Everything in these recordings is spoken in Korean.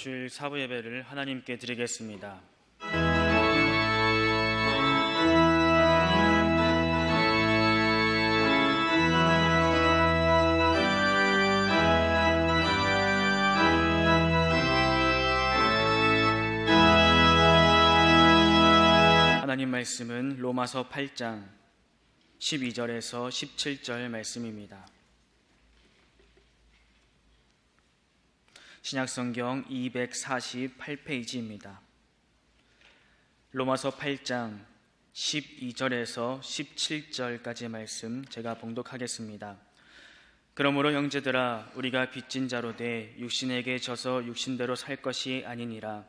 주일 사부 예배를 하나님께 드리겠습니다. 하나님 말씀은 로마서 8장 12절에서 17절 말씀입니다. 신약성경 248페이지입니다. 로마서 8장 12절에서 17절까지의 말씀 제가 봉독하겠습니다. 그러므로 형제들아, 우리가 빚진 자로 돼 육신에게 져서 육신대로 살 것이 아니니라.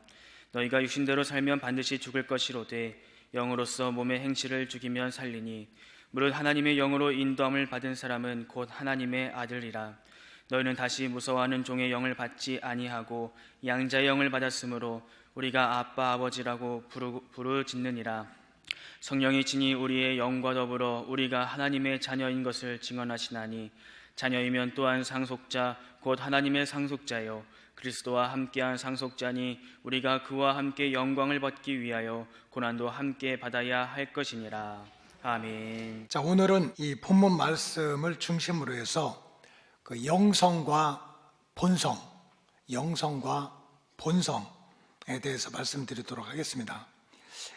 너희가 육신대로 살면 반드시 죽을 것이로되 영으로서 몸의 행실을 죽이면 살리니 무릇 하나님의 영으로 인도함을 받은 사람은 곧 하나님의 아들이라. 너희는 다시 무서워하는 종의 영을 받지 아니하고 양자의 영을 받았으므로 우리가 아빠 아버지라고 부르짖느니라. 성령이 친히 우리의 영과 더불어 우리가 하나님의 자녀인 것을 증언하시나니 자녀이면 또한 상속자 곧 하나님의 상속자요 그리스도와 함께한 상속자니 우리가 그와 함께 영광을 받기 위하여 고난도 함께 받아야 할 것이니라. 아멘. 자, 오늘은 이 본문 말씀을 중심으로 해서 그 영성과 본성에 대해서 말씀드리도록 하겠습니다.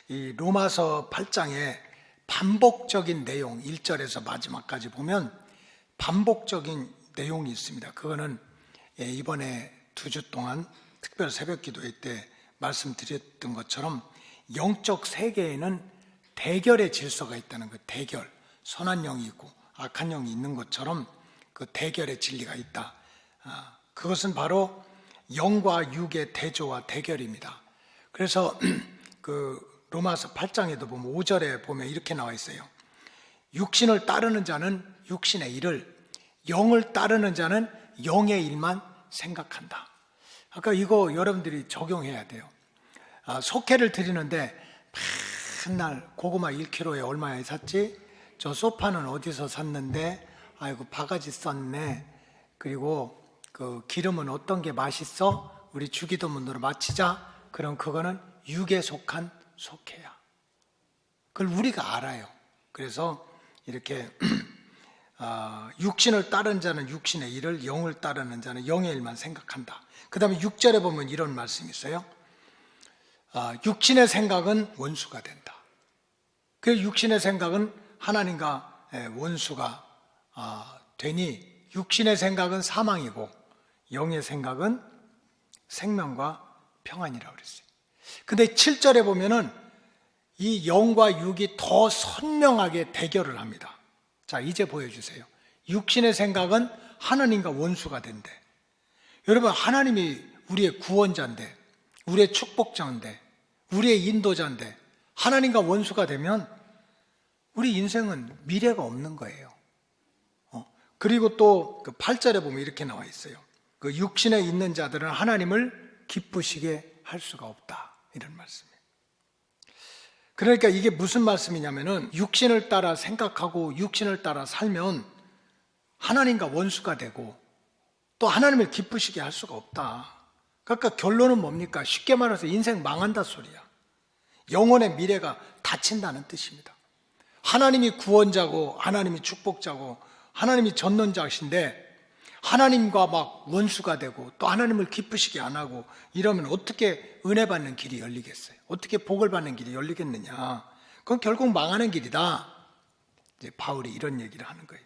이 로마서 8장에 반복적인 내용, 1절에서 마지막까지 보면 반복적인 내용이 있습니다. 그거는 이번에 2주 동안 특별 새벽 기도회 때 말씀드렸던 것처럼 영적 세계에는 대결의 질서가 있다는 거, 대결, 선한 영이 있고 악한 영이 있는 것처럼 그 대결의 진리가 있다. 그것은 바로 영과 육의 대조와 대결입니다. 그래서 그 로마서 8장에도 보면 5절에 보면 이렇게 나와 있어요. 육신을 따르는 자는 육신의 일을, 영을 따르는 자는 영의 일만 생각한다. 아까 이거 여러분들이 적용해야 돼요. 속회를 드리는데 맨날 고구마 1kg에 얼마에 샀지? 저 소파는 어디서 샀는데? 아이고 바가지 썼네. 그리고 그 기름은 어떤 게 맛있어? 우리 주기도문으로 마치자. 그럼 그거는 육에 속한 속회야. 그걸 우리가 알아요. 그래서 이렇게 육신을 따르는 자는 육신의 일을, 영을 따르는 자는 영의 일만 생각한다. 그 다음에 6절에 보면 이런 말씀이 있어요. 육신의 생각은 원수가 된다. 그 육신의 생각은 하나님과 원수가 되니 육신의 생각은 사망이고 영의 생각은 생명과 평안이라고 그랬어요. 근데 7절에 보면은 이 영과 육이 더 선명하게 대결을 합니다. 자, 이제 보여주세요. 육신의 생각은 하나님과 원수가 된대. 여러분, 하나님이 우리의 구원자인데, 우리의 축복자인데, 우리의 인도자인데 하나님과 원수가 되면 우리 인생은 미래가 없는 거예요. 그리고 또 그 8절에 보면 이렇게 나와 있어요. 그 육신에 있는 자들은 하나님을 기쁘시게 할 수가 없다. 이런 말씀이에요. 그러니까 이게 무슨 말씀이냐면은 육신을 따라 생각하고 육신을 따라 살면 하나님과 원수가 되고 또 하나님을 기쁘시게 할 수가 없다. 그러니까 결론은 뭡니까? 쉽게 말해서 인생 망한다 소리야. 영혼의 미래가 닫힌다는 뜻입니다. 하나님이 구원자고 하나님이 축복자고 하나님이 전능자신데 하나님과 막 원수가 되고 또 하나님을 기쁘시게 안 하고 이러면 어떻게 은혜 받는 길이 열리겠어요? 어떻게 복을 받는 길이 열리겠느냐? 그건 결국 망하는 길이다. 이제 바울이 이런 얘기를 하는 거예요.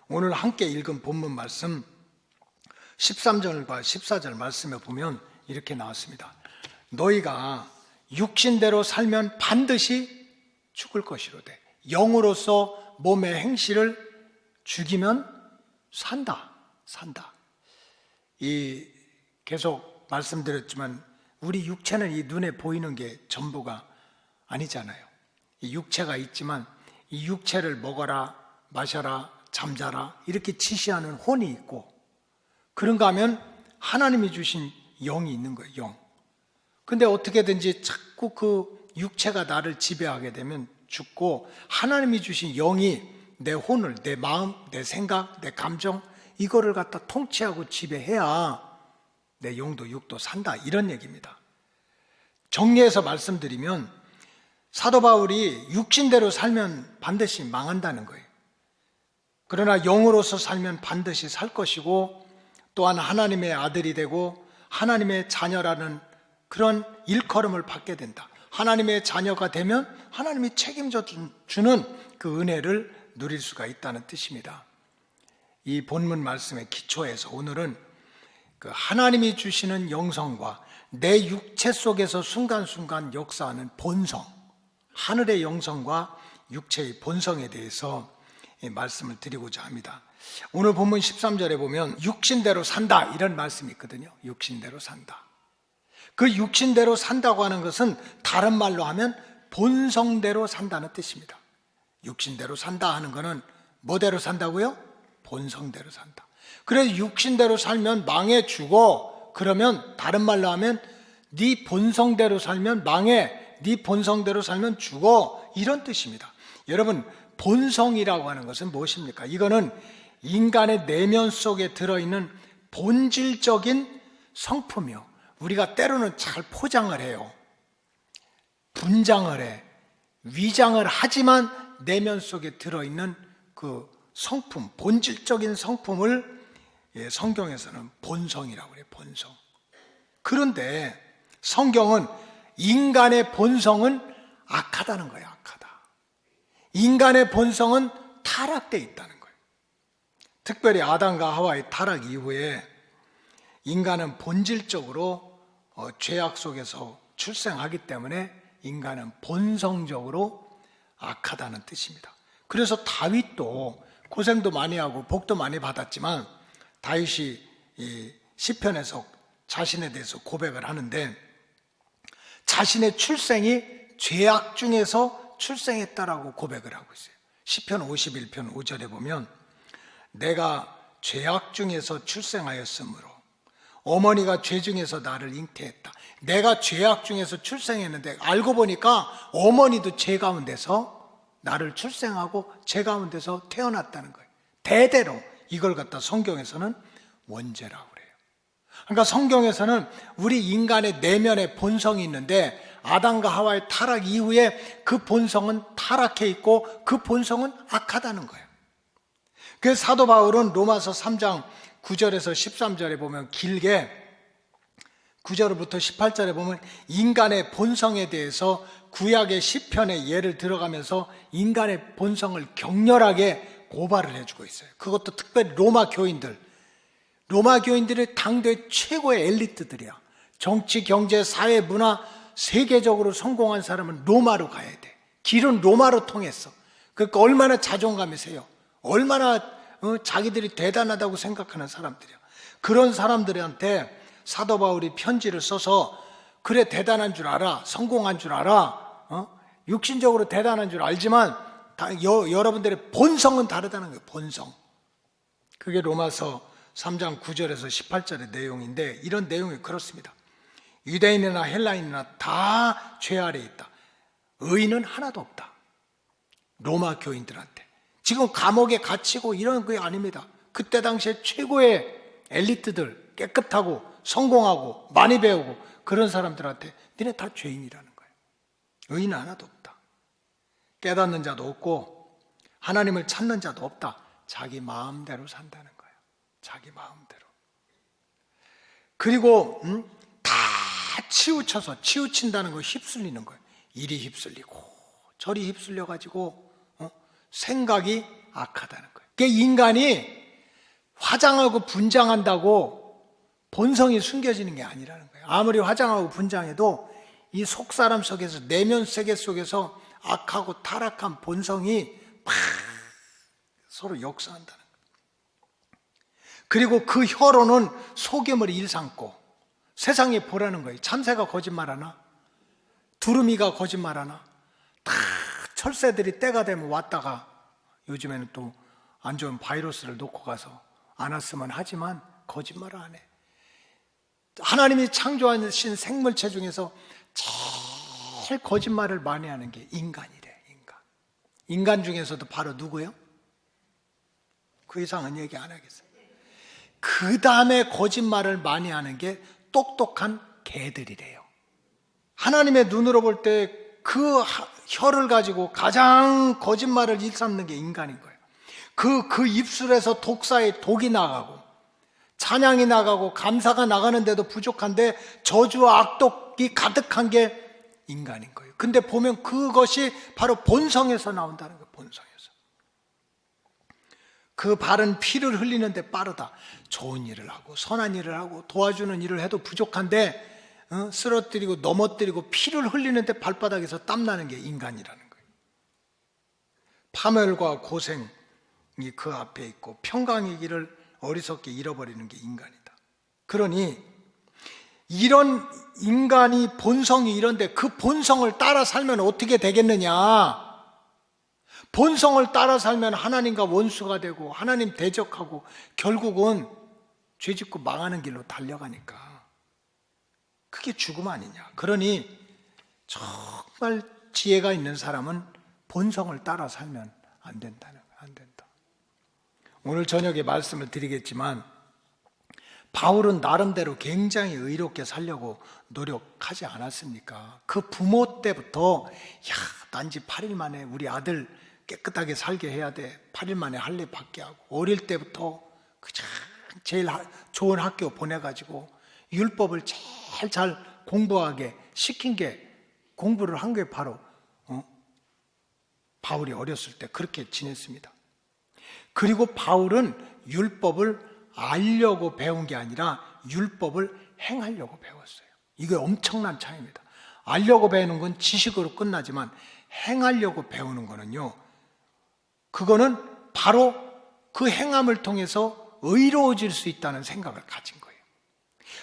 오늘 함께 읽은 본문 말씀 13절과 14절 말씀에 보면 이렇게 나왔습니다. 너희가 육신대로 살면 반드시 죽을 것이로되 영으로서 몸의 행실을 죽이면 산다. 이 계속 말씀드렸지만 우리 육체는 이 눈에 보이는 게 전부가 아니잖아요. 이 육체가 있지만 이 육체를 먹어라, 마셔라, 잠자라 이렇게 지시하는 혼이 있고 그런가 하면 하나님이 주신 영이 있는 거예요. 영. 근데 어떻게든지 자꾸 그 육체가 나를 지배하게 되면 죽고 하나님이 주신 영이 내 혼을, 내 마음, 내 생각, 내 감정 이거를 갖다 통치하고 지배해야 내 영도 육도 산다, 이런 얘기입니다. 정리해서 말씀드리면 사도 바울이 육신대로 살면 반드시 망한다는 거예요. 그러나 영으로서 살면 반드시 살 것이고, 또한 하나님의 아들이 되고 하나님의 자녀라는 그런 일컬음을 받게 된다. 하나님의 자녀가 되면 하나님이 책임져 주는 그 은혜를 누릴 수가 있다는 뜻입니다. 이 본문 말씀의 기초에서 오늘은 그 하나님이 주시는 영성과 내 육체 속에서 순간순간 역사하는 본성, 하늘의 영성과 육체의 본성에 대해서 말씀을 드리고자 합니다. 오늘 본문 13절에 보면 육신대로 산다, 이런 말씀이 있거든요. 육신대로 산다. 그 육신대로 산다고 하는 것은 다른 말로 하면 본성대로 산다는 뜻입니다. 육신대로 산다 하는 것은 뭐대로 산다고요? 본성대로 산다. 그래서 육신대로 살면 망해 죽어. 그러면 다른 말로 하면 네 본성대로 살면 망해, 네 본성대로 살면 죽어, 이런 뜻입니다. 여러분, 본성이라고 하는 것은 무엇입니까? 이거는 인간의 내면 속에 들어있는 본질적인 성품이요, 우리가 때로는 잘 포장을 해요. 분장을 해, 위장을 하지만 내면 속에 들어있는 그 성품, 본질적인 성품을 성경에서는 본성이라고 그래요. 본성. 그런데 성경은 인간의 본성은 악하다는 거예요. 악하다. 인간의 본성은 타락되어 있다는 거예요. 특별히 아담과 하와의 타락 이후에 인간은 본질적으로 죄악 속에서 출생하기 때문에 인간은 본성적으로 악하다는 뜻입니다. 그래서 다윗도 고생도 많이 하고 복도 많이 받았지만, 다윗이 이 시편에서 자신에 대해서 고백을 하는데 자신의 출생이 죄악 중에서 출생했다라고 고백을 하고 있어요. 시편 51편 5절에 보면 내가 죄악 중에서 출생하였으므로 어머니가 죄 중에서 나를 잉태했다. 내가 죄악 중에서 출생했는데 알고 보니까 어머니도 죄 가운데서 나를 출생하고 죄 가운데서 태어났다는 거예요. 대대로 이걸 갖다 성경에서는 원죄라고 그래요. 그러니까 성경에서는 우리 인간의 내면에 본성이 있는데 아담과 하와의 타락 이후에 그 본성은 타락해 있고 그 본성은 악하다는 거예요. 그래서 사도 바울은 로마서 3장 9절에서 13절에 보면 길게 9절부터 18절에 보면 인간의 본성에 대해서 구약의 시편의 예를 들어가면서 인간의 본성을 격렬하게 고발을 해주고 있어요. 그것도 특별히 로마 교인들이 당대 최고의 엘리트들이야. 정치, 경제, 사회, 문화 세계적으로 성공한 사람은 로마로 가야 돼. 길은 로마로 통했어. 그러니까 얼마나 자존감이 세요. 얼마나 자기들이 대단하다고 생각하는 사람들이야. 그런 사람들한테 사도 바울이 편지를 써서 그래, 대단한 줄 알아, 성공한 줄 알아, 육신적으로 대단한 줄 알지만 여러분들의 본성은 다르다는 거예요. 본성. 그게 로마서 3장 9절에서 18절의 내용인데, 이런 내용이 그렇습니다. 유대인이나 헬라인이나 다 죄 아래에 있다. 의인은 하나도 없다. 로마 교인들한테. 지금 감옥에 갇히고 이런 게 아닙니다. 그때 당시에 최고의 엘리트들, 깨끗하고 성공하고 많이 배우고 그런 사람들한테 니네 다 죄인이라는 거예요. 의인은 하나도 없다. 깨닫는 자도 없고 하나님을 찾는 자도 없다. 자기 마음대로 산다는 거예요. 자기 마음대로. 그리고 다 치우쳐서, 치우친다는 거 휩쓸리는 거예요. 이리 휩쓸리고 저리 휩쓸려가지고 생각이 악하다는 거예요. 그러니까 인간이 화장하고 분장한다고 본성이 숨겨지는 게 아니라는 거예요. 아무리 화장하고 분장해도 이 속사람 속에서, 내면 세계 속에서 악하고 타락한 본성이 막 서로 역사한다는 거예요. 그리고 그 혀로는 속임을 일삼고 세상에 보라는 거예요. 참새가 거짓말하나? 두루미가 거짓말하나? 다 철새들이 때가 되면 왔다가, 요즘에는 또 안 좋은 바이러스를 놓고 가서 안 왔으면 하지만 거짓말을 안 해. 하나님이 창조하신 생물체 중에서 제일 거짓말을 많이 하는 게 인간이래. 인간 중에서도 바로 누구요? 그 이상은 얘기 안 하겠어요. 그 다음에 거짓말을 많이 하는 게 똑똑한 개들이래요. 하나님의 눈으로 볼 때 그 혀를 가지고 가장 거짓말을 일삼는 게 인간인 거예요. 그 입술에서 독사의 독이 나가고 찬양이 나가고 감사가 나가는데도 부족한데 저주와 악독이 가득한 게 인간인 거예요. 근데 보면 그것이 바로 본성에서 나온다는 거예요. 본성에서. 그 발은 피를 흘리는데 빠르다. 좋은 일을 하고 선한 일을 하고 도와주는 일을 해도 부족한데 쓰러뜨리고 넘어뜨리고 피를 흘리는데 발바닥에서 땀나는 게 인간이라는 거예요. 파멸과 고생이 그 앞에 있고 평강의 길을 어리석게 잃어버리는 게 인간이다. 그러니 이런 인간이 본성이 이런데 그 본성을 따라 살면 어떻게 되겠느냐? 본성을 따라 살면 하나님과 원수가 되고 하나님 대적하고 결국은 죄짓고 망하는 길로 달려가니까 그게 죽음 아니냐. 그러니 정말 지혜가 있는 사람은 본성을 따라 살면 안 된다. 오늘 저녁에 말씀을 드리겠지만 바울은 나름대로 굉장히 의롭게 살려고 노력하지 않았습니까? 그 부모 때부터 단지 8일 만에 우리 아들 깨끗하게 살게 해야 돼. 8일 만에 할례 받게 하고 어릴 때부터 제일 좋은 학교 보내가지고 율법을 제일 잘 공부하게 시킨 게 공부를 한 게 바로 바울이 어렸을 때 그렇게 지냈습니다. 그리고 바울은 율법을 알려고 배운 게 아니라 율법을 행하려고 배웠어요. 이게 엄청난 차이입니다. 알려고 배우는 건 지식으로 끝나지만 행하려고 배우는 거는요, 그거는 바로 그 행함을 통해서 의로워질 수 있다는 생각을 가진 거예요.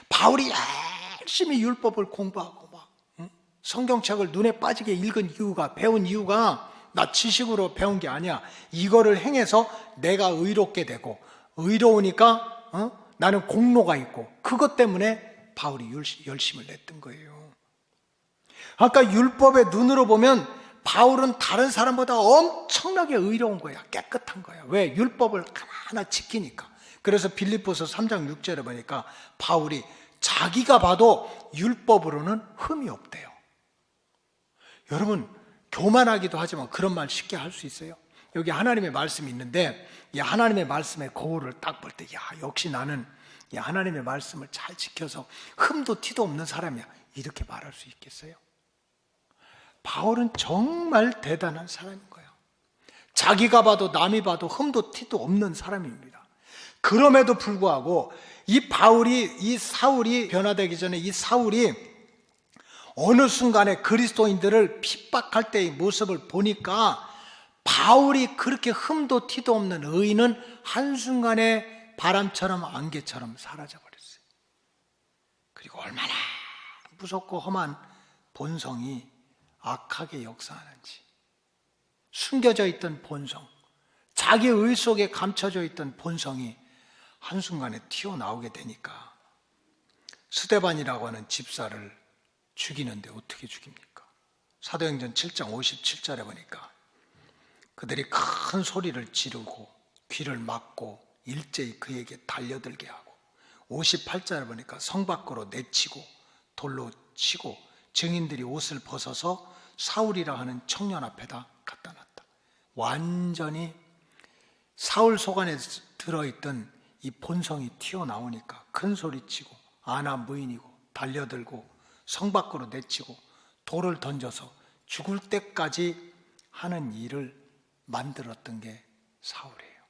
바울이 열심히 율법을 공부하고 성경책을 눈에 빠지게 읽은 이유가, 배운 이유가 나 지식으로 배운 게 아니야. 이거를 행해서 내가 의롭게 되고 의로우니까 나는 공로가 있고 그것 때문에 바울이 열심을 냈던 거예요. 아까 율법의 눈으로 보면 바울은 다른 사람보다 엄청나게 의로운 거야. 깨끗한 거야. 왜? 율법을 하나하나 지키니까. 그래서 빌립보서 3장 6절에 보니까 바울이 자기가 봐도 율법으로는 흠이 없대요. 여러분, 교만하기도 하지만 그런 말 쉽게 할 수 있어요? 여기 하나님의 말씀이 있는데 이 하나님의 말씀의 거울을 딱 볼 때 역시 나는 이 하나님의 말씀을 잘 지켜서 흠도 티도 없는 사람이야, 이렇게 말할 수 있겠어요? 바울은 정말 대단한 사람인 거예요. 자기가 봐도 남이 봐도 흠도 티도 없는 사람입니다. 그럼에도 불구하고 이 사울이 변화되기 전에 이 사울이 어느 순간에 그리스도인들을 핍박할 때의 모습을 보니까 바울이 그렇게 흠도 티도 없는 의인은 한순간에 바람처럼 안개처럼 사라져버렸어요. 그리고 얼마나 무섭고 험한 본성이 악하게 역사하는지, 숨겨져 있던 본성, 자기 의 속에 감춰져 있던 본성이 한순간에 튀어나오게 되니까 스데반이라고 하는 집사를 죽이는데 어떻게 죽입니까? 사도행전 7장 57절에 보니까 그들이 큰 소리를 지르고 귀를 막고 일제히 그에게 달려들게 하고 58절에 보니까 성 밖으로 내치고 돌로 치고 증인들이 옷을 벗어서 사울이라 하는 청년 앞에다 갖다 놨다. 완전히 사울 속 안에 들어있던 이 본성이 튀어나오니까 큰 소리치고 아나 무인이고 달려들고 성 밖으로 내치고 돌을 던져서 죽을 때까지 하는 일을 만들었던 게 사울이에요.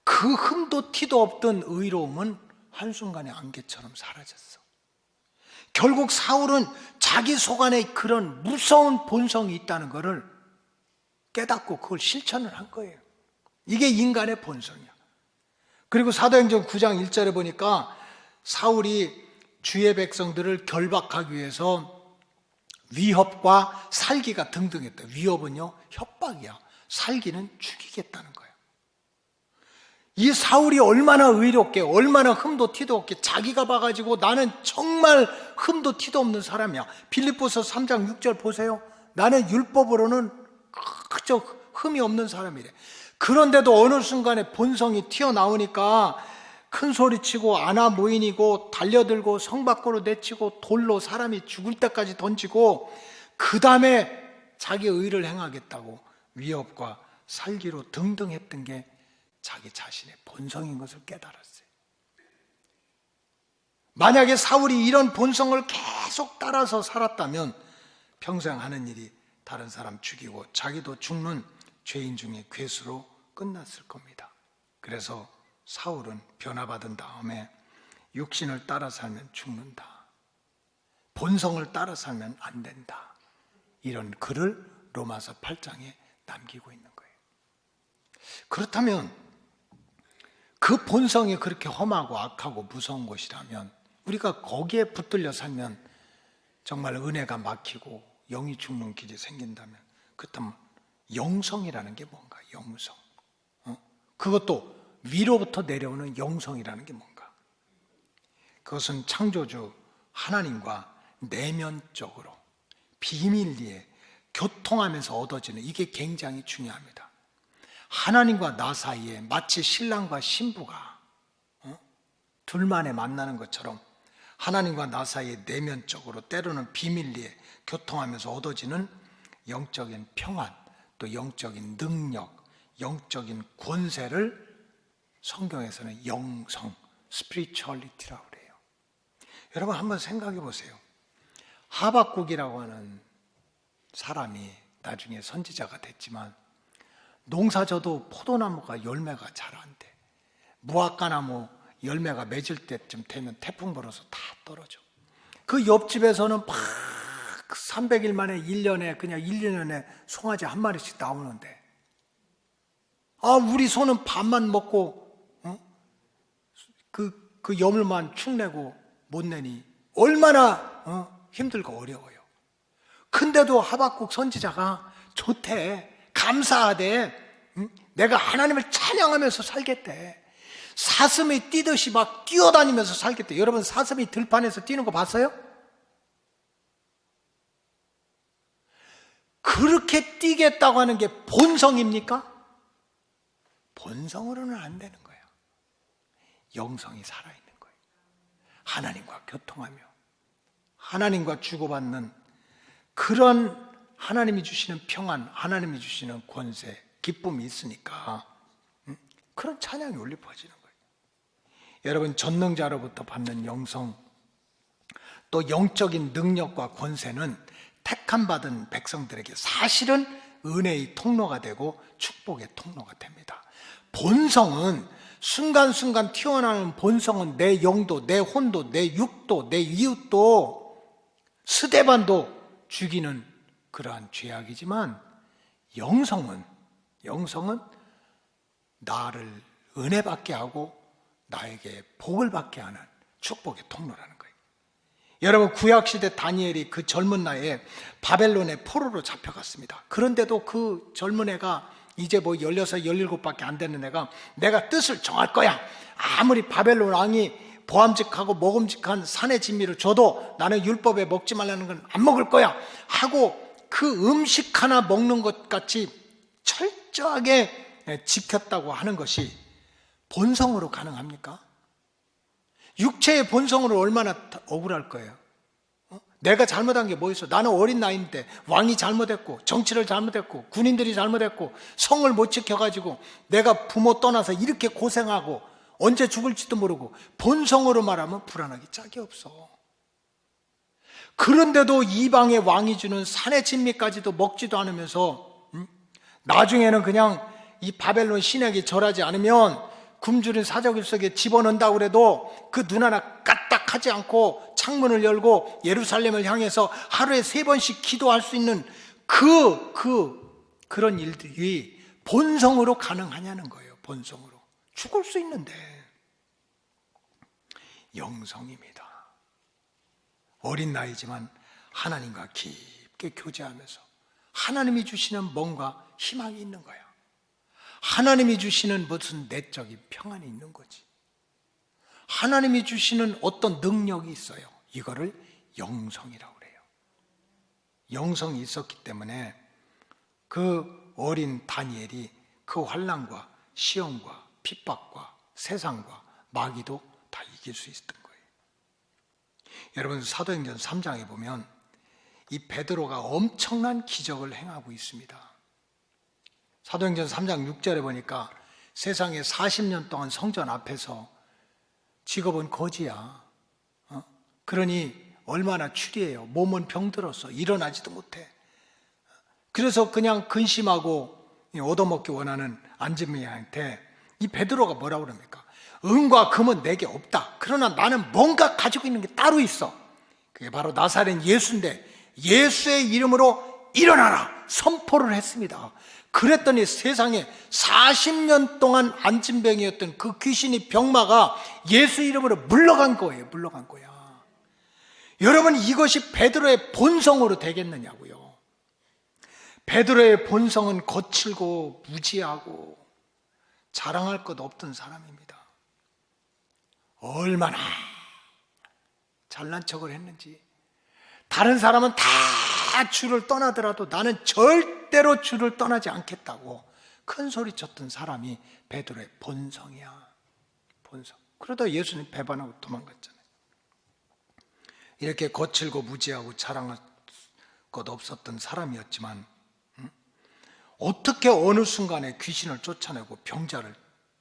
그 흠도 티도 없던 의로움은 한순간에 안개처럼 사라졌어. 결국 사울은 자기 속 안에 그런 무서운 본성이 있다는 것을 깨닫고 그걸 실천을 한 거예요. 이게 인간의 본성이야. 그리고 사도행전 9장 1절에 보니까 사울이 주의 백성들을 결박하기 위해서 위협과 살기가 등등했다. 위협은요, 협박이야. 살기는 죽이겠다는 거예요. 이 사울이 얼마나 의롭게, 얼마나 흠도 티도 없게 자기가 봐가지고 나는 정말 흠도 티도 없는 사람이야. 빌립보서 3장 6절 보세요. 나는 율법으로는 그저 흠이 없는 사람이래. 그런데도 어느 순간에 본성이 튀어나오니까 큰 소리치고 아나 무인이고 달려들고 성 밖으로 내치고 돌로 사람이 죽을 때까지 던지고 그 다음에 자기 의를 행하겠다고 위협과 살기로 등등 했던 게 자기 자신의 본성인 것을 깨달았어요. 만약에 사울이 이런 본성을 계속 따라서 살았다면 평생 하는 일이 다른 사람 죽이고 자기도 죽는 죄인 중에 괴수로 끝났을 겁니다. 그래서 사울은 변화받은 다음에 육신을 따라 살면 죽는다, 본성을 따라 살면 안 된다, 이런 글을 로마서 8장에 남기고 있는 거예요. 그렇다면 그 본성이 그렇게 험하고 악하고 무서운 것이라면 우리가 거기에 붙들려 살면 정말 은혜가 막히고 영이 죽는 길이 생긴다면 그렇다면 영성이라는 게 뭔가? 영성. 그것도 위로부터 내려오는 영성이라는 게 뭔가? 그것은 창조주 하나님과 내면적으로 비밀리에 교통하면서 얻어지는, 이게 굉장히 중요합니다. 하나님과 나 사이에 마치 신랑과 신부가 둘만에 만나는 것처럼 하나님과 나 사이에 내면적으로 때로는 비밀리에 교통하면서 얻어지는 영적인 평안, 또 영적인 능력, 영적인 권세를 성경에서는 영성, spirituality라고 그래요. 여러분 한번 생각해 보세요. 하박국이라고 하는 사람이 나중에 선지자가 됐지만 농사져도 포도나무가 열매가 잘 안 돼. 무화과나무 열매가 맺을 때쯤 되면 태풍 불어서 다 떨어져. 그 옆집에서는 막 300일 만에 1년에 그냥 1년에 송아지 한 마리씩 나오는데 우리 소는 밥만 먹고 그 여물만 축내고 못 내니 얼마나 힘들고 어려워요. 근데도 하박국 선지자가 좋대, 감사하대, 내가 하나님을 찬양하면서 살겠대, 사슴이 뛰듯이 막 뛰어다니면서 살겠대. 여러분 사슴이 들판에서 뛰는 거 봤어요? 그렇게 뛰겠다고 하는 게 본성입니까? 본성으로는 안 되는 거예요. 영성이 살아있는 거예요. 하나님과 교통하며 하나님과 주고받는 그런 하나님이 주시는 평안, 하나님이 주시는 권세, 기쁨이 있으니까 그런 찬양이 울려 퍼지는 거예요. 여러분 전능자로부터 받는 영성, 또 영적인 능력과 권세는 택함받은 백성들에게 사실은 은혜의 통로가 되고 축복의 통로가 됩니다. 본성은 순간순간 튀어나오는 본성은 내 영도, 내 혼도, 내 육도, 내 이웃도, 스데반도 죽이는 그러한 죄악이지만 영성은 나를 은혜받게 하고 나에게 복을 받게 하는 축복의 통로라는 거예요. 여러분 구약시대 다니엘이 그 젊은 나이에 바벨론의 포로로 잡혀갔습니다. 그런데도 그 젊은 애가 이제 16, 17밖에 안 되는 애가 내가 뜻을 정할 거야, 아무리 바벨론 왕이 보암직하고 먹음직한 산의 진미를 줘도 나는 율법에 먹지 말라는 건 안 먹을 거야 하고 그 음식 하나 먹는 것 같이 철저하게 지켰다고 하는 것이 본성으로 가능합니까? 육체의 본성으로 얼마나 억울할 거예요. 내가 잘못한 게 뭐 있어? 나는 어린 나이인데 왕이 잘못했고 정치를 잘못했고 군인들이 잘못했고 성을 못 지켜가지고 내가 부모 떠나서 이렇게 고생하고 언제 죽을지도 모르고 본성으로 말하면 불안하기 짝이 없어. 그런데도 이방의 왕이 주는 산의 진미까지도 먹지도 않으면서 나중에는 그냥 이 바벨론 신에게 절하지 않으면 굶주린 사적일 속에 집어넣는다고 그래도 그 눈 하나 까딱하지 않고 창문을 열고 예루살렘을 향해서 하루에 3번씩 기도할 수 있는 그런 일들이 본성으로 가능하냐는 거예요. 본성으로 죽을 수 있는데. 영성입니다. 어린 나이지만 하나님과 깊게 교제하면서 하나님이 주시는 뭔가 희망이 있는 거야. 하나님이 주시는 무슨 내적인 평안이 있는 거지. 하나님이 주시는 어떤 능력이 있어요. 이거를 영성이라고 그래요. 영성이 있었기 때문에 그 어린 다니엘이 그 환난과 시험과 핍박과 세상과 마귀도 다 이길 수 있었던 거예요. 여러분 사도행전 3장에 보면 이 베드로가 엄청난 기적을 행하고 있습니다. 사도행전 3장 6절에 보니까 세상에 40년 동안 성전 앞에서 직업은 거지야. 그러니 얼마나 추리해요. 몸은 병들었어. 일어나지도 못해. 그래서 그냥 근심하고 얻어먹기 원하는 안진뱅이한테 이 베드로가 뭐라고 그럽니까? 은과 금은 내게 없다. 그러나 나는 뭔가 가지고 있는 게 따로 있어. 그게 바로 나사렛 예수인데 예수의 이름으로 일어나라 선포를 했습니다. 그랬더니 세상에 40년 동안 안진뱅이였던 그 귀신이 병마가 예수 이름으로 물러간 거예요. 물러간 거야. 여러분 이것이 베드로의 본성으로 되겠느냐고요. 베드로의 본성은 거칠고 무지하고 자랑할 것 없던 사람입니다. 얼마나 잘난 척을 했는지. 다른 사람은 다 주를 떠나더라도 나는 절대로 주를 떠나지 않겠다고 큰 소리 쳤던 사람이 베드로의 본성이야. 본성. 그러다 예수님 배반하고 도망갔잖아요. 이렇게 거칠고 무지하고 자랑할 것 없었던 사람이었지만 어떻게 어느 순간에 귀신을 쫓아내고 병자를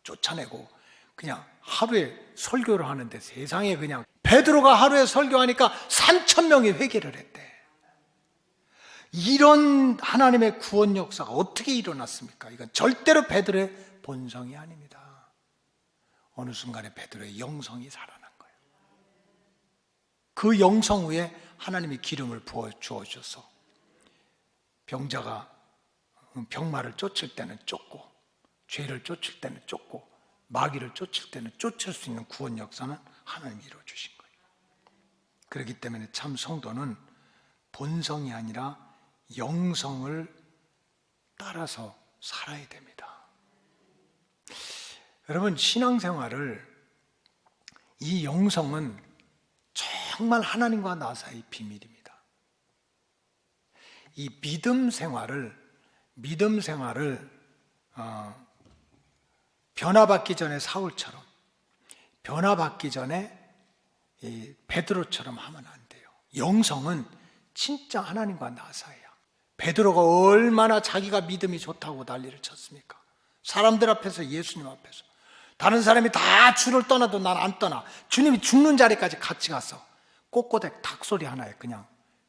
쫓아내고 그냥 하루에 설교를 하는데 세상에 그냥 베드로가 하루에 설교하니까 3,000명이 회개를 했대. 이런 하나님의 구원 역사가 어떻게 일어났습니까? 이건 절대로 베드로의 본성이 아닙니다. 어느 순간에 베드로의 영성이 살아난 거예요. 그 영성 위에 하나님이 기름을 부어 주어셔서 병자가 병마를 쫓을 때는 쫓고 죄를 쫓을 때는 쫓고 마귀를 쫓을 때는 쫓을 수 있는 구원 역사는 하나님이 이루어 주신 거예요. 그렇기 때문에 참 성도는 본성이 아니라 영성을 따라서 살아야 됩니다. 여러분 신앙생활을 이 영성은 정말 하나님과 나 사이 비밀입니다. 이 믿음 생활을 변화받기 전에 사울처럼 변화받기 전에 이 베드로처럼 하면 안 돼요. 영성은 진짜 하나님과 나 사이야. 베드로가 얼마나 자기가 믿음이 좋다고 난리를 쳤습니까? 사람들 앞에서 예수님 앞에서 다른 사람이 다 주를 떠나도 난 안 떠나. 주님이 죽는 자리까지 같이 가서 꼬꼬댁 닭소리 하나에 그냥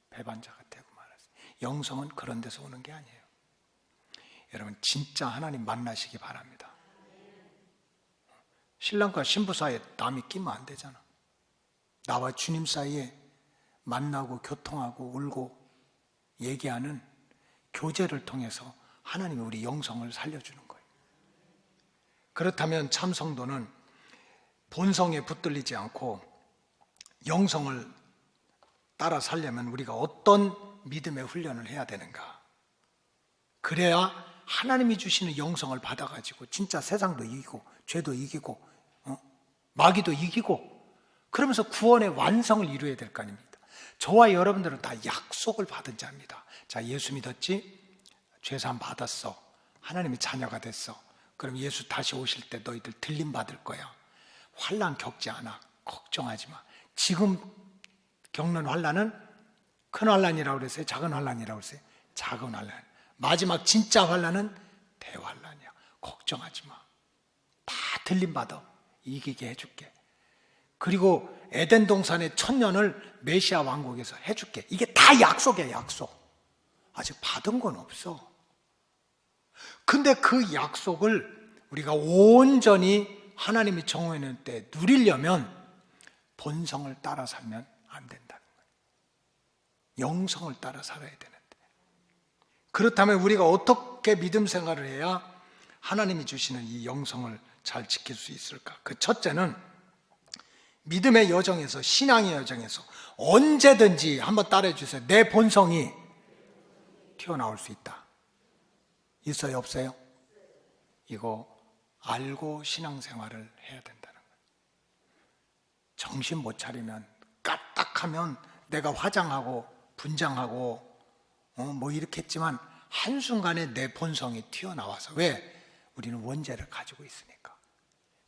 배반자가 되고 말았어요. 영성은 그런 데서 오는 게 아니에요. 여러분 진짜 하나님 만나시기 바랍니다. 신랑과 신부 사이에 남이 끼면 안 되잖아. 나와 주님 사이에 만나고 교통하고 울고 얘기하는 교제를 통해서 하나님이 우리 영성을 살려주는 거예요. 그렇다면 참 성도는 본성에 붙들리지 않고 영성을 따라 살려면 우리가 어떤 믿음의 훈련을 해야 되는가? 그래야 하나님이 주시는 영성을 받아가지고 진짜 세상도 이기고 죄도 이기고 마귀도 이기고 그러면서 구원의 완성을 이루어야 될 거 아닙니까? 저와 여러분들은 다 약속을 받은 자입니다. 자, 예수 믿었지? 죄사함 받았어. 하나님의 자녀가 됐어. 그럼 예수 다시 오실 때 너희들 들림 받을 거야. 환난 겪지 않아. 걱정하지 마. 지금 겪는 환난은 큰 환난이라고 그랬어요? 작은 환난이라고 그랬어요? 작은 환난. 마지막 진짜 환난은 대환난이야. 걱정하지 마. 다 들림 받아. 이기게 해줄게. 그리고 에덴 동산의 천년을 메시아 왕국에서 해줄게. 이게 다 약속이야, 약속. 아직 받은 건 없어. 근데 그 약속을 우리가 온전히 하나님이 정해 놓은 때 누리려면 본성을 따라 살면 안 된다는 거예요. 영성을 따라 살아야 되는데. 그렇다면 우리가 어떻게 믿음 생활을 해야 하나님이 주시는 이 영성을 잘 지킬 수 있을까? 그 첫째는 믿음의 여정에서, 신앙의 여정에서 언제든지 한번 따라해 주세요. 내 본성이 튀어나올 수 있다. 있어요, 없어요? 이거 알고 신앙생활을 해야 된다는 거예요. 정신 못 차리면, 까딱하면 내가 화장하고 분장하고 뭐 이렇게 했지만 한순간에 내 본성이 튀어나와서. 왜? 우리는 원죄를 가지고 있으니까.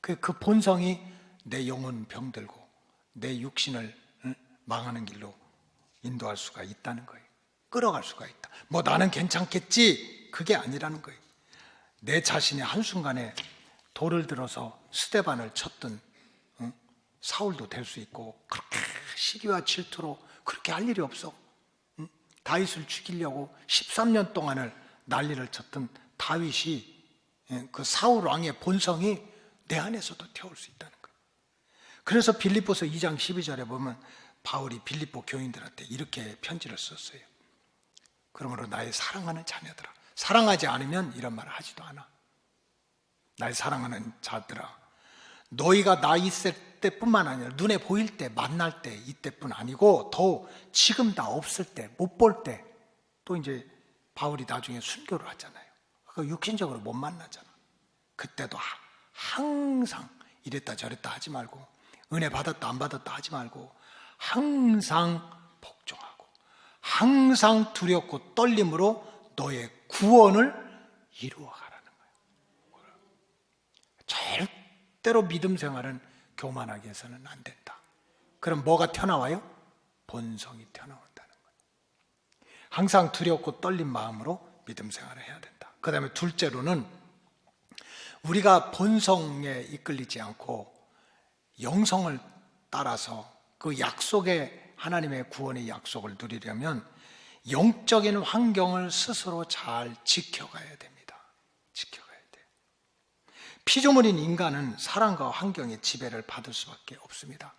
그 본성이 내 영혼 병들고 내 육신을 망하는 길로 인도할 수가 있다는 거예요. 끌어갈 수가 있다. 뭐 나는 괜찮겠지, 그게 아니라는 거예요. 내 자신이 한순간에 돌을 들어서 스데반을 쳤던 사울도 될 수 있고, 그렇게 시기와 질투로 그렇게 할 일이 없어. 다윗을 죽이려고 13년 동안을 난리를 쳤던 다윗이, 그 사울 왕의 본성이 내 안에서도 태울 수 있다는 거예요. 그래서 빌립보서 2장 12절에 보면 바울이 빌립보 교인들한테 이렇게 편지를 썼어요. 그러므로 나의 사랑하는 자녀들아, 사랑하지 않으면 이런 말을 하지도 않아. 나의 사랑하는 자들아, 너희가 나 있을 때뿐만 아니라 눈에 보일 때, 만날 때, 이때뿐 아니고 더 지금 나 없을 때, 못 볼 때, 또 이제 바울이 나중에 순교를 하잖아요. 그 육신적으로 못 만나잖아. 그때도 항상 이랬다 저랬다 하지 말고, 은혜 받았다 안 받았다 하지 말고, 항상 복종하고 항상 두렵고 떨림으로 너의 구원을 이루어가라는 거예요. 절대로 믿음 생활은 교만하게 해서는 안 된다. 그럼 뭐가 튀어나와요? 본성이 튀어나온다는 거예요. 항상 두렵고 떨린 마음으로 믿음 생활을 해야 된다. 그 다음에 둘째로는 우리가 본성에 이끌리지 않고 영성을 따라서 그 약속의, 하나님의 구원의 약속을 누리려면 영적인 환경을 스스로 잘 지켜가야 됩니다. 지켜가야 돼요. 피조물인 인간은 사람과 환경의 지배를 받을 수밖에 없습니다.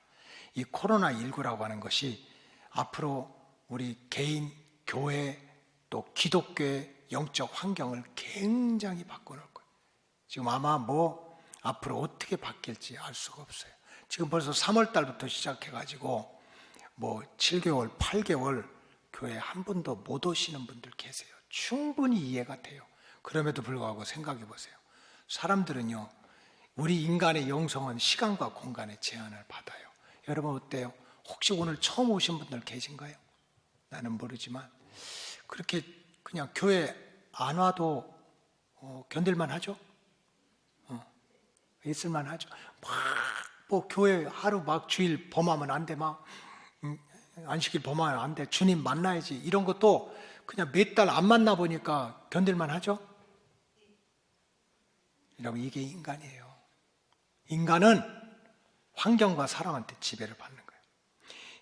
이 코로나19라고 하는 것이 앞으로 우리 개인, 교회, 또 기독교의 영적 환경을 굉장히 바꿔놓을 거예요. 지금 아마 뭐 앞으로 어떻게 바뀔지 알 수가 없어요. 지금 벌써 3월 달부터 시작해가지고 뭐 7개월, 8개월 교회 한 번도 못 오시는 분들 계세요. 충분히 이해가 돼요. 그럼에도 불구하고 생각해 보세요. 사람들은요, 우리 인간의 영성은 시간과 공간의 제한을 받아요. 여러분 어때요? 혹시 오늘 처음 오신 분들 계신가요? 나는 모르지만 그렇게 그냥 교회 안 와도 견딜만 하죠? 있을만 하죠. 뭐 교회 하루 막 주일 범하면 안 돼, 막 안식일 범하면 안 돼, 주님 만나야지, 이런 것도 그냥 몇 달 안 만나 보니까 견딜만 하죠? 여러분, 이게 인간이에요. 인간은 환경과 사람한테 지배를 받는 거예요.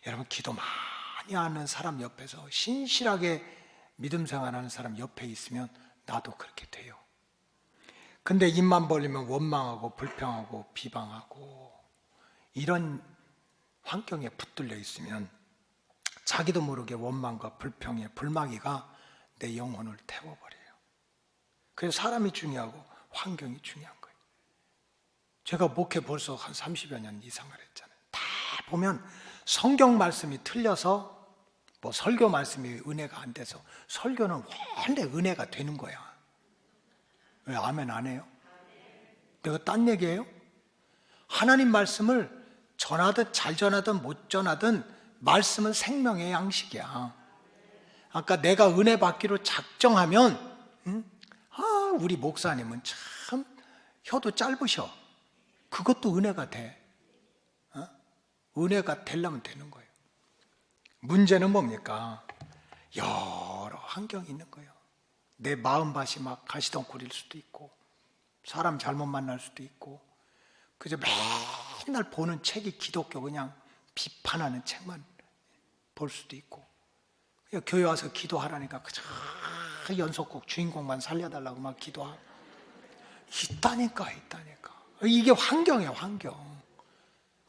여러분, 기도 많이 하는 사람 옆에서 신실하게 믿음 생활하는 사람 옆에 있으면 나도 그렇게 돼요. 근데 입만 벌리면 원망하고 불평하고 비방하고 이런 환경에 붙들려 있으면 자기도 모르게 원망과 불평의 불마귀가 내 영혼을 태워버려요. 그래서 사람이 중요하고 환경이 중요한 거예요. 제가 목회 벌써 한 30여 년 이상을 했잖아요. 다 보면 성경 말씀이 틀려서 뭐 설교 말씀이 은혜가 안 돼서, 설교는 원래 은혜가 되는 거야. 왜 아멘 안 해요? 내가 딴 얘기예요? 하나님 말씀을 전하든 잘 전하든 못 전하든 말씀은 생명의 양식이야. 아까 내가 은혜 받기로 작정하면 우리 목사님은 참 혀도 짧으셔. 그것도 은혜가 돼. 은혜가 되려면 되는 거예요. 문제는 뭡니까? 여러 환경이 있는 거예요. 내 마음밭이 막 가시덩굴일 수도 있고, 사람 잘못 만날 수도 있고, 그저 맨날 보는 책이 기독교 그냥 비판하는 책만 볼 수도 있고, 그냥 교회 와서 기도하라니까 그저 연속곡 주인공만 살려달라고 막 기도하고 있다니까. 이게 환경이에요, 환경.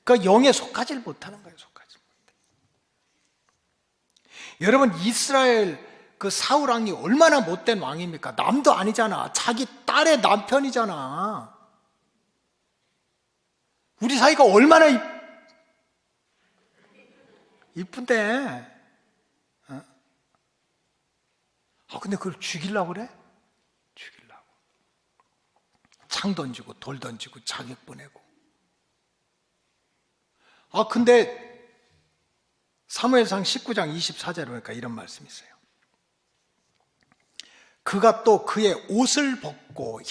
그러니까 영에 속하지를 못하는 거예요, 속하지 못해. 여러분, 이스라엘 그 사울 왕이 얼마나 못된 왕입니까? 남도 아니잖아. 자기 딸의 남편이잖아. 우리 사이가 얼마나 이쁜데. 근데 그걸 죽이려고 그래? 죽이려고. 창 던지고 돌 던지고 자격 보내고. 근데 사무엘상 19장 24절에 보니까 이런 말씀이 있어요. 그가 또 그의 옷을 벗고,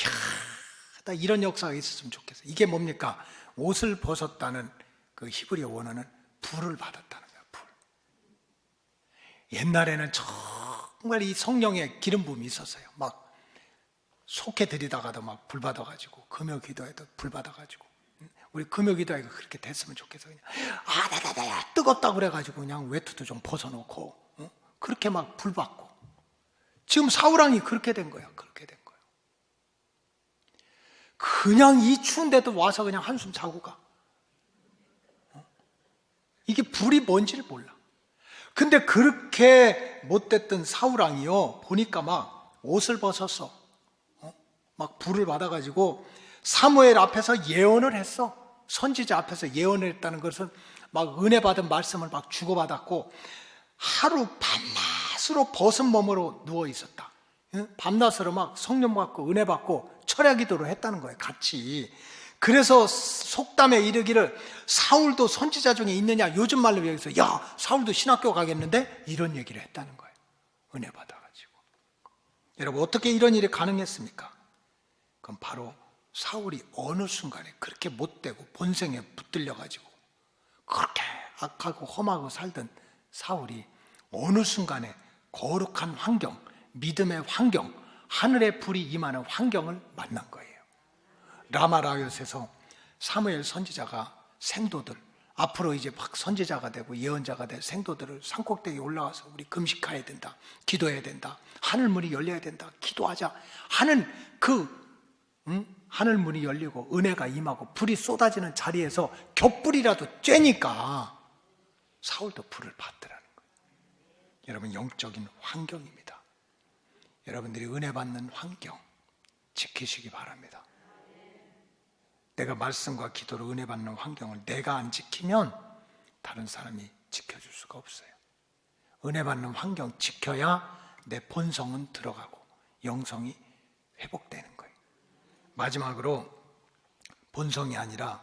나 이런 역사가 있었으면 좋겠어요. 이게 뭡니까? 옷을 벗었다는 그 히브리어 원어는 불을 받았다는 거야. 불. 옛날에는 정말 이 성령의 기름 부음이 있었어요. 막 속해 들이다가도 막 불 받아가지고, 금요 기도에도 불 받아가지고, 우리 금요 기도회가 그렇게 됐으면 좋겠어. 그냥 나야 뜨겁다 그래가지고 그냥 외투도 좀 벗어놓고 그렇게 막 불 받고. 지금 사울왕이 그렇게 된 거야. 그렇게 된 거야. 그냥 이 추운데도 와서 그냥 한숨 자고 가. 이게 불이 뭔지를 몰라. 근데 그렇게 못됐던 사울왕이요, 보니까 막 옷을 벗었어. 막 불을 받아가지고 사무엘 앞에서 예언을 했어. 선지자 앞에서 예언을 했다는 것은 막 은혜 받은 말씀을 막 주고받았고, 하루 밤낮으로 벗은 몸으로 누워 있었다. 밤낮으로 막 성령 받고 은혜 받고 철야 기도를 했다는 거예요, 같이. 그래서 속담에 이르기를 사울도 선지자 중에 있느냐, 요즘 말로 여기서 야 사울도 신학교 가겠는데, 이런 얘기를 했다는 거예요. 은혜 받아가지고. 여러분, 어떻게 이런 일이 가능했습니까? 그럼 바로 사울이 어느 순간에 그렇게 못되고 본성에 붙들려가지고 그렇게 악하고 험하고 살던 사울이 어느 순간에 거룩한 환경, 믿음의 환경, 하늘의 불이 임하는 환경을 만난 거예요. 라마라옅에서 사무엘 선지자가 생도들, 앞으로 이제 막 선지자가 되고 예언자가 될 생도들을 산꼭대기에 올라와서 우리 금식해야 된다, 기도해야 된다, 하늘문이 열려야 된다, 기도하자 하는 그 하늘 문이 열리고 은혜가 임하고 불이 쏟아지는 자리에서 격불이라도 쬐니까 사울도 불을 받더라는 거예요. 여러분, 영적인 환경입니다. 여러분들이 은혜 받는 환경 지키시기 바랍니다. 내가 말씀과 기도로 은혜 받는 환경을 내가 안 지키면 다른 사람이 지켜줄 수가 없어요. 은혜 받는 환경 지켜야 내 본성은 들어가고 영성이 회복되는 거예요. 마지막으로 본성이 아니라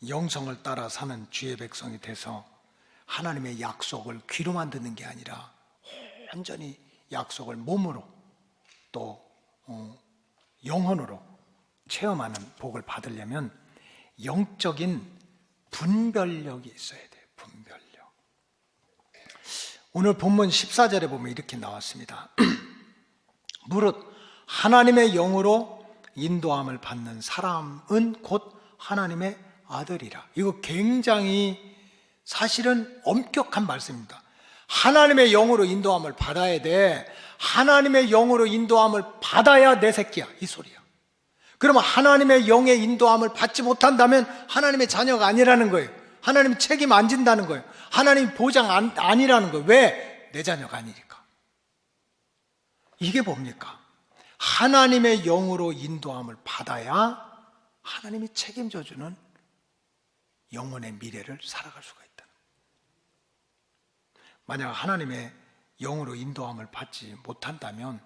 영성을 따라 사는 주의 백성이 돼서 하나님의 약속을 귀로만 듣는 게 아니라 완전히 약속을 몸으로 또 영혼으로 체험하는 복을 받으려면 영적인 분별력이 있어야 돼요. 분별력. 오늘 본문 14절에 보면 이렇게 나왔습니다. 무릇 하나님의 영으로 인도함을 받는 사람은 곧 하나님의 아들이라. 이거 굉장히 사실은 엄격한 말씀입니다. 하나님의 영으로 인도함을 받아야 돼. 하나님의 영으로 인도함을 받아야 내 새끼야, 이 소리야. 그러면 하나님의 영의 인도함을 받지 못한다면 하나님의 자녀가 아니라는 거예요. 하나님 책임 안 진다는 거예요. 하나님 보장 아니라는 거예요. 왜? 내 자녀가 아니니까. 이게 뭡니까? 하나님의 영으로 인도함을 받아야 하나님이 책임져 주는 영혼의 미래를 살아갈 수가 있다. 만약 하나님의 영으로 인도함을 받지 못한다면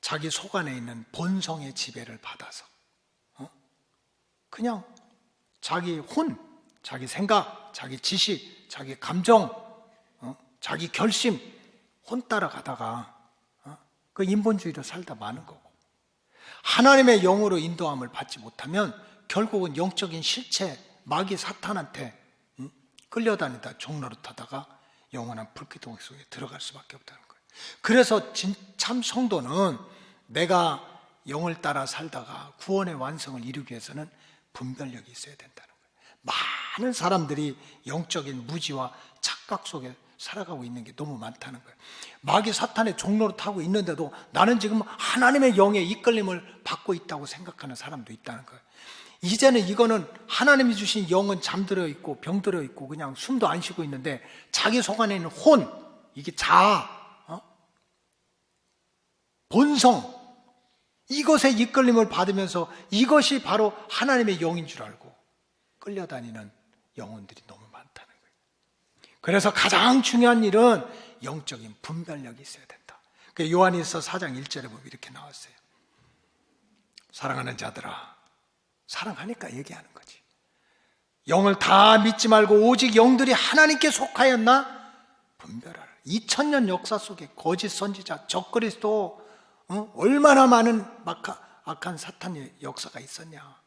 자기 속 안에 있는 본성의 지배를 받아서 그냥 자기 혼, 자기 생각, 자기 지식, 자기 감정, 자기 결심 혼 따라가다가 그 인본주의로 살다 마는 거고, 하나님의 영으로 인도함을 받지 못하면 결국은 영적인 실체, 마귀 사탄한테 끌려다니다 종노릇하다가 영원한 불기둥 속에 들어갈 수밖에 없다는 거예요. 그래서 참 성도는 내가 영을 따라 살다가 구원의 완성을 이루기 위해서는 분별력이 있어야 된다는 거예요. 많은 사람들이 영적인 무지와 착각 속에 살아가고 있는 게 너무 많다는 거예요. 마귀 사탄의 종로를 타고 있는데도 나는 지금 하나님의 영의 이끌림을 받고 있다고 생각하는 사람도 있다는 거예요. 이제는 이거는 하나님이 주신 영은 잠들어 있고 병들어 있고 그냥 숨도 안 쉬고 있는데 자기 속 안에 있는 혼, 이게 자아, 본성, 이것의 이끌림을 받으면서 이것이 바로 하나님의 영인 줄 알고 끌려다니는 영혼들이 너무 많다는 거예요. 그래서 가장 중요한 일은 영적인 분별력이 있어야 된다. 요한일서 4장 1절에 보면 이렇게 나왔어요. 사랑하는 자들아, 사랑하니까 얘기하는 거지. 영을 다 믿지 말고 오직 영들이 하나님께 속하였나 분별하라. 2000년 역사 속에 거짓 선지자, 적그리스도, 얼마나 많은 악한 사탄의 역사가 있었냐.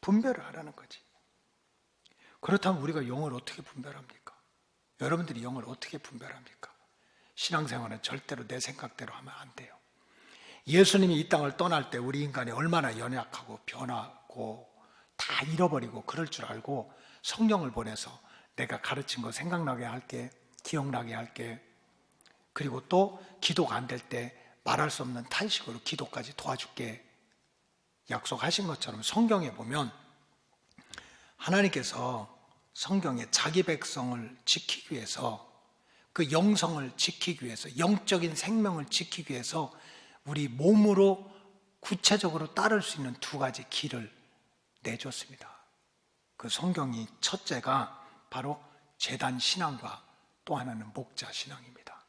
분별을 하라는 거지. 그렇다면 우리가 영을 어떻게 분별합니까? 여러분들이 영을 어떻게 분별합니까? 신앙생활은 절대로 내 생각대로 하면 안 돼요. 예수님이 이 땅을 떠날 때 우리 인간이 얼마나 연약하고 변하고 다 잃어버리고 그럴 줄 알고 성령을 보내서 내가 가르친 거 생각나게 할게, 기억나게 할게, 그리고 또 기도가 안 될 때 말할 수 없는 탄식으로 기도까지 도와줄게 약속하신 것처럼 성경에 보면 하나님께서 성경에 자기 백성을 지키기 위해서, 그 영성을 지키기 위해서, 영적인 생명을 지키기 위해서 우리 몸으로 구체적으로 따를 수 있는 두 가지 길을 내줬습니다. 그 성경이 첫째가 바로 제단 신앙과 또 하나는 목자 신앙입니다.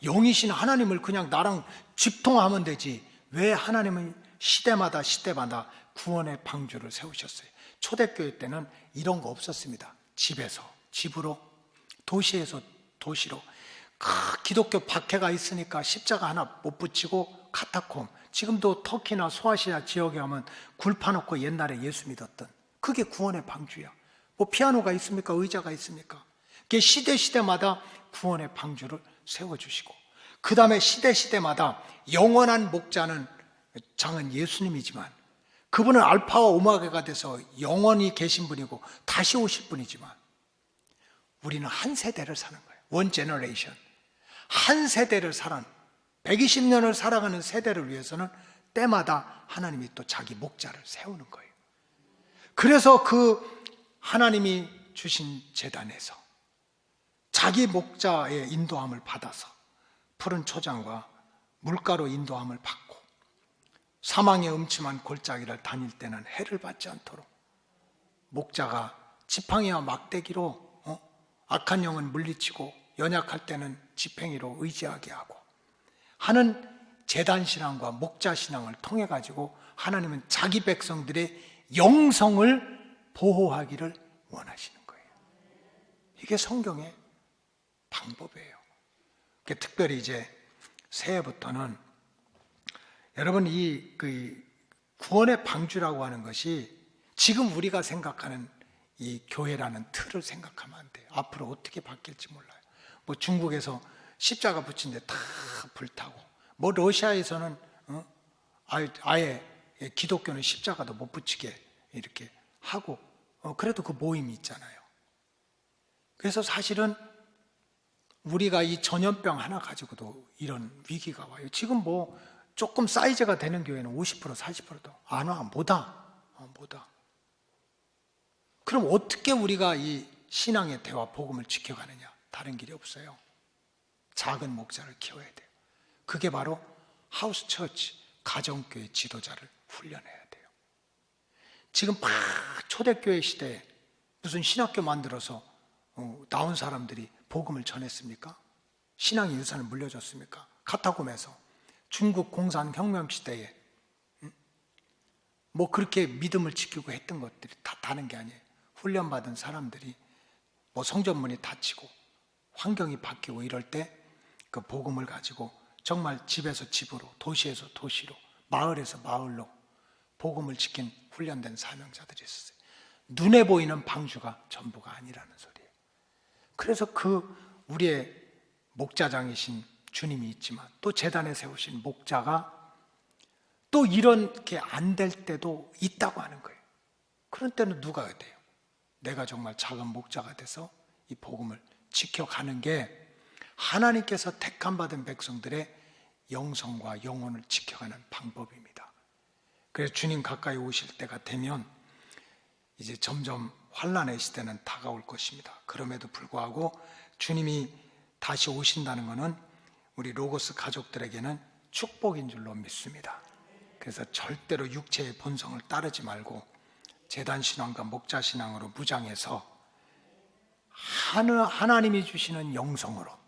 영이신 하나님을 그냥 나랑 집통하면 되지 왜 하나님은 시대마다 구원의 방주를 세우셨어요? 초대교회 때는 이런 거 없었습니다. 집에서 집으로, 도시에서 도시로. 기독교 박해가 있으니까 십자가 하나 못 붙이고 카타콤, 지금도 터키나 소아시아 지역에 가면 굴 파놓고 옛날에 예수 믿었던, 그게 구원의 방주야. 뭐 피아노가 있습니까? 의자가 있습니까? 그게 시대마다 구원의 방주를 세워주시고, 그 다음에 시대마다 영원한 목자는 장은 예수님이지만 그분은 알파와 오메가가 돼서 영원히 계신 분이고 다시 오실 분이지만 우리는 한 세대를 사는 거예요. 원 제너레이션. 한 세대를 120년을 살아가는 세대를 위해서는 때마다 하나님이 또 자기 목자를 세우는 거예요. 그래서 그 하나님이 주신 제단에서 자기 목자의 인도함을 받아서 푸른 초장과 물가로 인도함을 받고 사망의 음침한 골짜기를 다닐 때는 해를 받지 않도록 목자가 지팡이와 막대기로 악한 영은 물리치고 연약할 때는 지팡이로 의지하게 하고 하는 제단신앙과 목자신앙을 통해 가지고 하나님은 자기 백성들의 영성을 보호하기를 원하시는 거예요. 이게 성경의 방법이에요. 특별히 이제 새해부터는 여러분 이 구원의 방주라고 하는 것이 지금 우리가 생각하는 이 교회라는 틀을 생각하면 안 돼요. 앞으로 어떻게 바뀔지 몰라요. 뭐 중국에서 십자가 붙인 데 다 불타고, 뭐 러시아에서는 아예 기독교는 십자가도 못 붙이게 이렇게 하고, 그래도 그 모임이 있잖아요. 그래서 사실은 우리가 이 전염병 하나 가지고도 이런 위기가 와요. 지금 뭐 조금 사이즈가 되는 교회는 50% 40%도 안 와. 못 와. 그럼 어떻게 우리가 이 신앙의 대화 복음을 지켜가느냐? 다른 길이 없어요. 작은 목자를 키워야 돼요. 그게 바로 하우스 처치, 가정교회 지도자를 훈련해야 돼요. 지금 막 초대교회 시대에 무슨 신학교 만들어서 나온 사람들이 복음을 전했습니까? 신앙의 유산을 물려줬습니까? 카타콤에서 중국 공산혁명 시대에 뭐 그렇게 믿음을 지키고 했던 것들이 다 다른 게 아니에요. 훈련받은 사람들이 뭐 성전문이 닫히고 환경이 바뀌고 이럴 때 그 복음을 가지고 정말 집에서 집으로, 도시에서 도시로, 마을에서 마을로 복음을 지킨 훈련된 사명자들이 있었어요. 눈에 보이는 방주가 전부가 아니라는 소리예요. 그래서 그 우리의 목자장이신 주님이 있지만 또 제단에 세우신 목자가 또 이렇게 안 될 때도 있다고 하는 거예요. 그런 때는 누가 해야 돼요? 내가 정말 작은 목자가 돼서 이 복음을 지켜가는 게 하나님께서 택함 받은 백성들의 영성과 영혼을 지켜가는 방법입니다. 그래서 주님 가까이 오실 때가 되면 이제 점점 환난의 시대는 다가올 것입니다. 그럼에도 불구하고 주님이 다시 오신다는 것은 우리 로고스 가족들에게는 축복인 줄로 믿습니다. 그래서 절대로 육체의 본성을 따르지 말고 제단신앙과 목자신앙으로 무장해서 하나님이 주시는 영성으로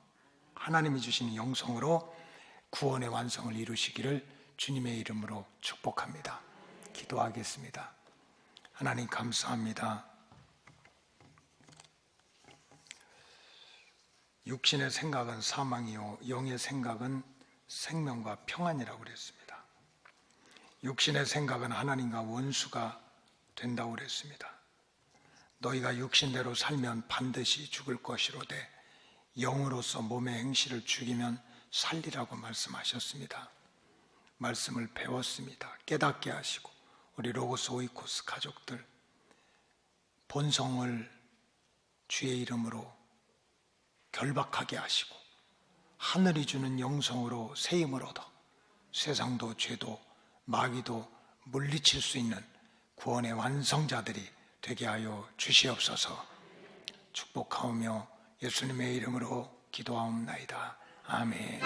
구원의 완성을 이루시기를 주님의 이름으로 축복합니다. 기도하겠습니다. 하나님 감사합니다. 육신의 생각은 사망이요 영의 생각은 생명과 평안이라고 그랬습니다. 육신의 생각은 하나님과 원수가 된다고 그랬습니다. 너희가 육신대로 살면 반드시 죽을 것이로되 영으로서 몸의 행실을 죽이면 살리라고 말씀하셨습니다. 말씀을 배웠습니다. 깨닫게 하시고 우리 로고스 오이코스 가족들 본성을 주의 이름으로 결박하게 하시고 하늘이 주는 영성으로 새 힘을 얻어 세상도 죄도 마귀도 물리칠 수 있는 구원의 완성자들이 되게 하여 주시옵소서. 축복하오며 예수님의 이름으로 기도하옵나이다. 아멘.